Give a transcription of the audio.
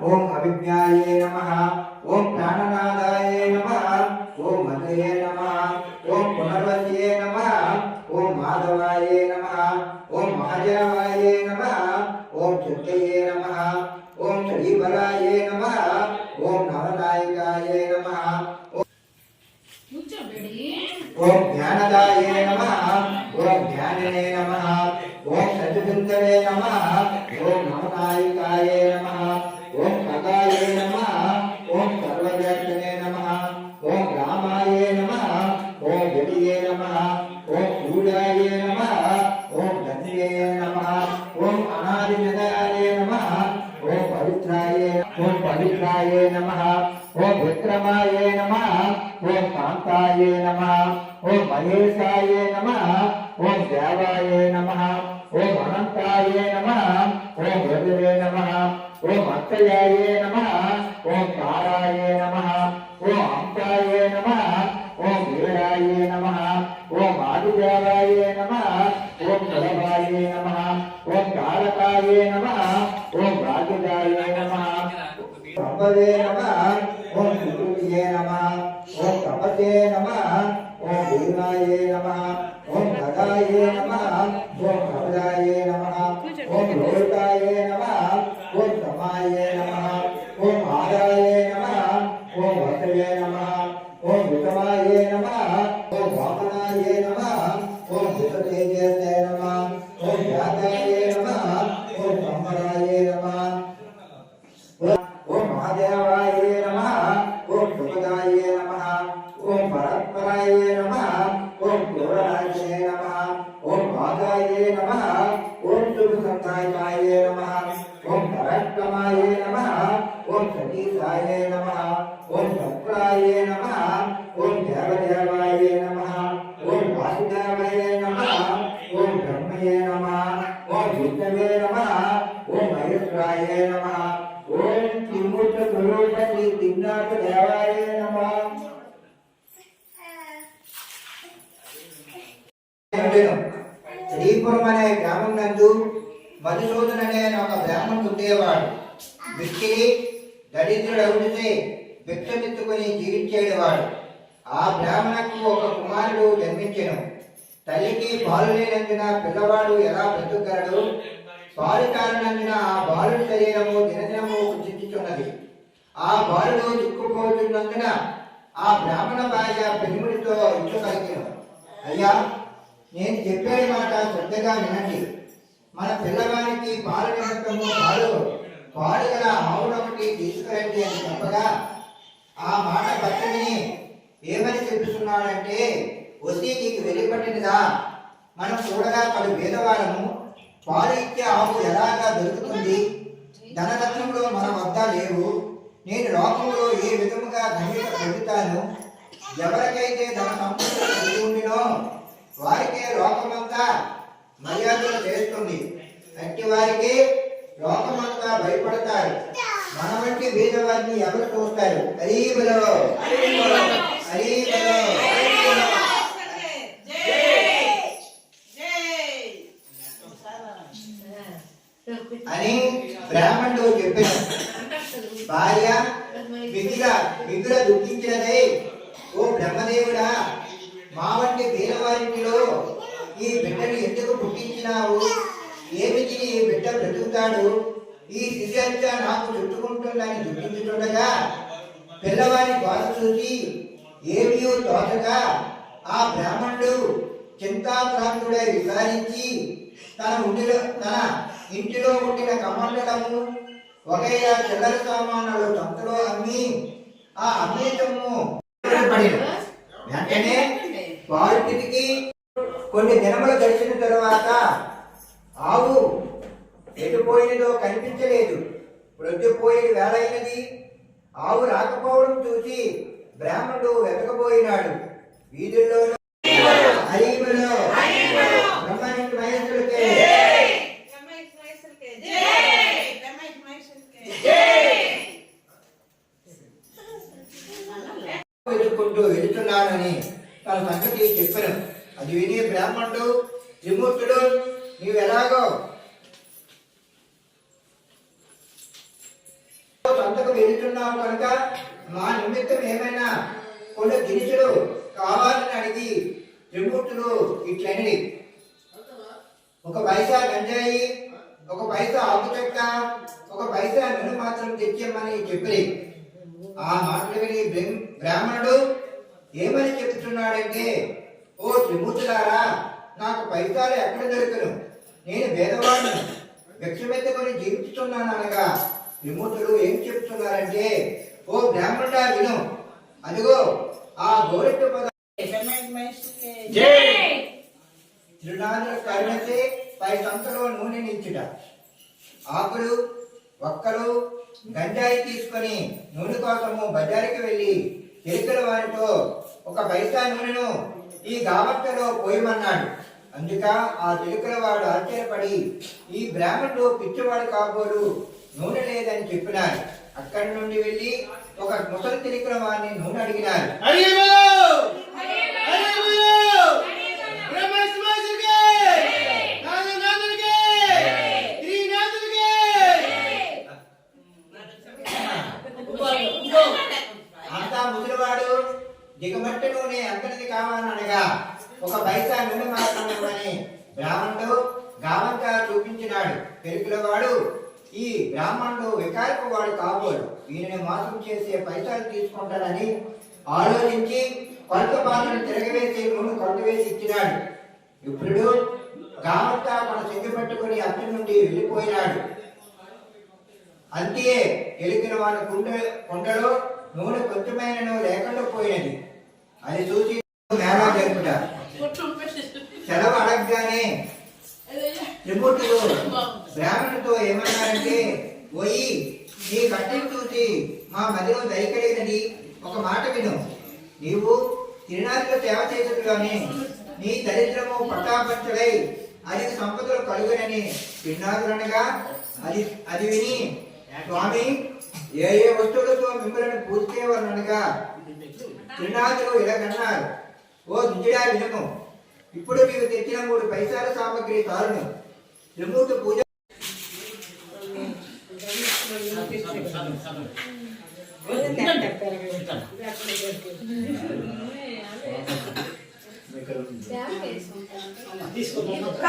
ఓం అవిజ్ఞాయే నమః ఓం ప్రాణనాదాయ నమః ఓం మదయే నమః ఓం పునర్వస్యే నమః ఓం మాధవాయ నమః ఓం మహాదేవాయ నమః ఓం చిత్తయే నమః ఓం శ్రీబలాయ నమః ఓం నవనాయకాయ నమః ఓం జ్ఞానదాయ నమః ఓం జ్ఞానినే నమః ఓం సత్యసుందరే నమః ఓం నవనాయకాయ నమః ఓం ఖగాయ నమః ఓం సర్వవ్యాప్తనే నమః ఓం రామాయ నమః ఓం జడియే నమః ఓం సూర్యాయ నమః ఓం ధన్యే నమః ఓం అనాదినదాయ నమః ఓం పవిత్రాయ నమః ఓం విక్రమాయ నమః ఓం కాంతాయ నమః ఓం మహేశాయ నమః ఓం దేవాయ నమః ఓం అనంతాయ నమః ఓం వజ్రే నమః ఓం అక్షయాయ నమః ఓం తారాయ నమః ఓం అంకాయ నమః ఓం వీరాయ నమః ఓం ఆదిదేవాయ నమః ఓం సులభాయ నమః ఓం కారకాయ నమః ఓం రాజదాయ నమః సంపదే నమః ఓం సుకృతియే నమః ఓం తపసే నమః ఓం వీరాయ నమః ఓం గదాయ నమః ఓం కమలాయ నమః ఓం లోకాయ నమః ఓం సమాయ నమః ఓం ఆదాయ నమః ఓం వసయ నమః ఓం వితమాయ నమః ఓం వామనాయ నమః ఓం వితతేజసే నమః ఓం వ్యాసాయ నమః ఓం సంవరాయ నమః ఓం మహాదేవాయ నమః ఓం సుఖదాయ నమః ఓం పరత్పరాయ నమః ఓం క్రోడరాజే నమః ఓం వాగాయ నమః ఓం శుభసంతాయ నమః ఓం పరక్రమాయ నమః ఓం సతీసాయ నమః ఓం సత్రాయ నమః ఓం దేవదేవాయ నమః ఓం వాసుదేవాయ నమః ఓం బ్రహ్మయే నమః ఓం విష్ణవే నమః ఓం మహేశ్వరాయ నమః ఓం త్రిమూర్త స్వరూప శ్రీ దిన్నాథ దేవాయ నమః. శ్రీపురం అనే గ్రామం నందు మధుసూదన్ అనే ఒక బ్రాహ్మణుడు ఉండేవాడు. వ్యక్తిని దరిద్రుడవుడితే భిక్షమెత్తుకుని జీవించేవాడు. ఆ బ్రాహ్మణకు ఒక కుమారుడు జన్మించెను. తల్లికి పాలు లేనందున పిల్లవాడు ఎలా బ్రతుకగలడు? పాలు కారణందున ఆ బాలుడి శరీరము దినదినము కుంచుచున్నది. ఆ బాలుడు చిక్కుపోతున్నందున ఆ బ్రాహ్మణ భార్య పెనుముడితో ఇట్లు పలికెను, అయ్యా, నేను చెప్పే మాట శ్రద్ధగా వినండి. మన పిల్లవానికి పాల నిమిత్తము పాడుగల ఆవునొకటి తీసుకురండి అని చెప్పగా ఆ మాట భర్త విని ఏమని చెప్తున్నాడంటే, వసి నీకు వెలుపట్టినదా, మనం చూడగా పలు భేదవాళ్ళము, పాలు ఇచ్చే ఆవు ఎలాగా దొరుకుతుంది? ధనరత్నములు మన వద్ద లేవు. నేను లోకంలో ఏ విధముగా ధన్యత పొందుతాను? ఎవరికైతే ధన సంపద ఉండినో వారికే లోకమంతా మర్యాదలు చేస్తుంది. అట్టి వారికి లోకమంతా భయపడతారు. మన వంటి బీదవారిని ఎవరు చూస్తారు? హరిబలో హరిబలో అని బ్రాహ్మణుడు చెప్పాడు. భార్య విధుల దుఃఖించినదే, ఓ బ్రహ్మదేవుడా, మా వంటి బీదవారింటిలో ఈ బిడ్డను ఎందుకు పుట్టించినావు? ఏమిటి ఈ బిడ్డ బ్రతుకుతాడు? ఈ శిశు నాకు చుట్టుకుంటుందని దుఃఖించుతుండగా పిల్లవారి బాధ చూసి ఏమీ తోచగా ఆ బ్రాహ్మణుడు చింతాక్రాంతుడై విచారించి తన ఇంటిలో పుట్టిన కమండలము వగైరా చిల్లర సామానులు సంతలో అమ్మి ఆ అమృతము వెంటనే పాలుటికి కొన్ని దినములు గడిచిన తరువాత ఆవు ఎటుపోయినదో కనిపించలేదు. ప్రొద్దుపోయి వేళైనది. ఆవు రాకపోవడం చూసి బ్రాహ్మణుడు వెతకబోయినాడు. వీధుల్లోనూ హరిబలో బ్రహ్మనికి మహేశ్వరుడికే వెతుక్కుంటూ వెళుతున్నానని తన సంగతి చెప్పాను. అది విని బ్రాహ్మణుడు, త్రిమూర్తుడు, నీవు ఎలాగో వెళుతున్నావు కనుక మా నిమిత్తం ఏమైనా కొన్ని దినుసులు కావాలని అడిగి త్రిమూర్తులు ఇట్లనిది. 1 పైసా గంజాయి, 1 పైసా ఆకు చెక్క, 1 పైసా నూనె మాత్రం తెచ్చామని చెప్పి ఆ మాటలు విని బ్రాహ్మణుడు ఏమని చెప్తున్నాడంటే, ఓ త్రిమూర్తులారా, నాకు పైసలు ఎక్కడ దొరకను, నేను పేదవాడిని, భిక్షమెత్తుకొని జీవిస్తున్నాను అనగా త్రిమూర్తులు ఏం చెప్తున్నారంటే, ఓ బ్రాహ్మణుడా విను, అదిగో ఆ గోరెట్టు పద త్రినాథుల కరుణతే పై సంతలో నూనె నించుట, ఆకులు ఒక్కలు గంజాయి తీసుకొని నూనె కోసము బజారుకి వెళ్ళి చిలుకల వారితో 1 పైసా నూనెను ఈ గాబట్టలో పోయమన్నాడు. అందుక ఆ చిలుకల వాడు ఆశ్చర్యపడి, ఈ బ్రాహ్మణుడు పిచ్చివాడు కాబోలు, నూనె లేదని చెప్పినారు. అక్కడి నుండి వెళ్ళి 1 ముసలి చిలుకల వారిని నూనె అడిగినారు. అంతా ముసలివాడు దిగమట్టి నూనె అంతటిది కావాలనగా 1 పైసా నూనె మాత్రమని బ్రాహ్మణుడు గావంతా చూపించినాడు. పెరుగుల వాడు, ఈ బ్రాహ్మణుడు వికారపు వాడు కాబోడు, ఈయనని మోసం చేసే పైసలు తీసుకుంటాడని ఆలోచించి కొలత పాత్రను తిరగవేసి నూనె కొలతవేసి ఇచ్చినాడు. ఇప్పుడు గావంతా మన చెంగి పట్టుకుని అక్కడి నుండి వెళ్ళిపోయినాడు. అంతే ఎలికిన వాడి కుండలో నూనె కొంచెమైనను లేకుండా పోయినది. అది చూసి మేళా జరుపుట. సెలవు అడగగానే త్రిమూర్తులు బ్రాహ్మణుడితో ఏమన్నారంటే, పోయి నీ కట్టెలు చూసి మా మదిలో దయకలిగినది, 1 మాట విను, నీవు తిరునాళ్ళలో సేవ చేసేట్టుగానే నీ దరిద్రము పట్టాపంచలై అది సంపదలు కలుగునని తిరునాళ్ళనగా అది విని, స్వామి ఏ ఏ వస్తువులతో మిమ్మల్ని పూజించేవారనగా త్రినాథులు ఇలాగన్నారు, ఓ నిజడా వినము, ఇప్పుడు నీవు తెచ్చిన 3 పైసల సామగ్రి చాలును. త్రిమూర్తి పూజ తీసుకుంటా